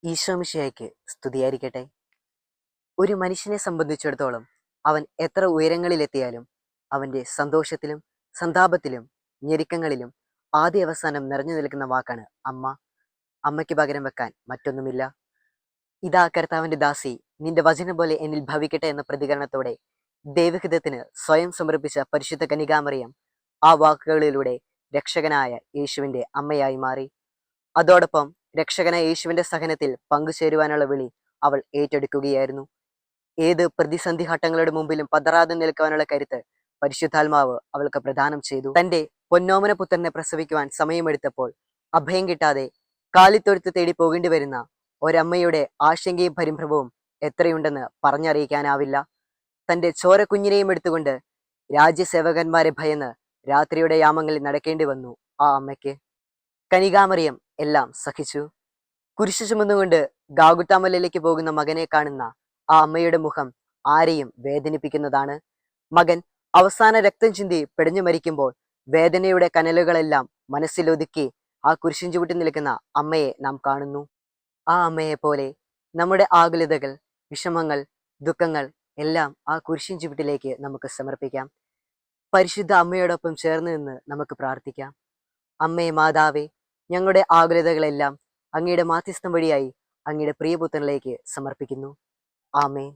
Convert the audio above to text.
ഈശോമിശിഹായ്ക്ക് സ്തുതിയായിരിക്കട്ടെ. ഒരു മനുഷ്യനെ സംബന്ധിച്ചിടത്തോളം അവൻ എത്ര ഉയരങ്ങളിലെത്തിയാലും അവൻ്റെ സന്തോഷത്തിലും സന്താപത്തിലും ഞെരുക്കങ്ങളിലും ആദ്യ അവസാനം നിറഞ്ഞു നിൽക്കുന്ന വാക്കാണ് അമ്മ. അമ്മയ്ക്ക് പകരം വെക്കാൻ മറ്റൊന്നുമില്ല. ഇതാ കർത്താവിൻ്റെ ദാസി, നിന്റെ വചനം പോലെ എന്നിൽ ഭവിക്കട്ടെ എന്ന പ്രതികരണത്തോടെ ദൈവഹിതത്തിന് സ്വയം സമർപ്പിച്ച പരിശുദ്ധ കന്യകാമറിയം ആ വാക്കുകളിലൂടെ രക്ഷകനായ യേശുവിൻ്റെ അമ്മയായി മാറി. അതോടൊപ്പം രക്ഷകനായ യേശുവിൻ്റെ സഹനത്തിൽ പങ്കുചേരുവാനുള്ള വിളി അവൾ ഏറ്റെടുക്കുകയായിരുന്നു. ഏത് പ്രതിസന്ധി ഘട്ടങ്ങളുടെ മുമ്പിലും പതറാതെ നിൽക്കുവാനുള്ള കരുത്ത് പരിശുദ്ധാത്മാവ് അവൾക്ക് പ്രദാനം ചെയ്തു. തൻ്റെ പൊന്നോമന പുത്രനെ പ്രസവിക്കുവാൻ സമയമെടുത്തപ്പോൾ അഭയം കിട്ടാതെ കാലിത്തൊഴുത്ത് തേടി പോകേണ്ടി വരുന്ന ഒരമ്മയുടെ ആശങ്കയും പരിഭ്രമവും എത്രയുണ്ടെന്ന് പറഞ്ഞറിയിക്കാനാവില്ല. തൻ്റെ ചോരക്കുഞ്ഞിനെയും എടുത്തുകൊണ്ട് രാജ്യസേവകന്മാരെ ഭയന്ന് രാത്രിയുടെ യാമങ്ങളിൽ നടക്കേണ്ടി വന്നു ആ അമ്മയ്ക്ക്. കനികാമറിയം എല്ലാം സഹിച്ചു. കുരിശു ചുമന്നുകൊണ്ട് ഗാഗുത്താമലയിലേക്ക് പോകുന്ന മകനെ കാണുന്ന ആ അമ്മയുടെ മുഖം ആരെയും വേദനിപ്പിക്കുന്നതാണ്. മകൻ അവസാന രക്തം ചിന്തി പിടഞ്ഞു മരിക്കുമ്പോൾ വേദനയുടെ കനലുകളെല്ലാം മനസ്സിലൊതുക്കി ആ കുരിശിൻ ചുവട്ടിൽ നിൽക്കുന്ന അമ്മയെ നാം കാണുന്നു. ആ അമ്മയെ പോലെ നമ്മുടെ ആകുലതകൾ, വിഷമങ്ങൾ, ദുഃഖങ്ങൾ എല്ലാം ആ കുരിശിൻ ചുവട്ടിലേക്ക് നമുക്ക് സമർപ്പിക്കാം. പരിശുദ്ധ അമ്മയോടൊപ്പം ചേർന്ന് നിന്ന് നമുക്ക് പ്രാർത്ഥിക്കാം. അമ്മേ മാതാവേ, ഞങ്ങളുടെ ആകുലതകളെല്ലാം അങ്ങയുടെ മാധ്യസ്ഥം വഴിയായി അങ്ങയുടെ പ്രിയപുത്രനിലേക്ക് സമർപ്പിക്കുന്നു. ആമേൻ.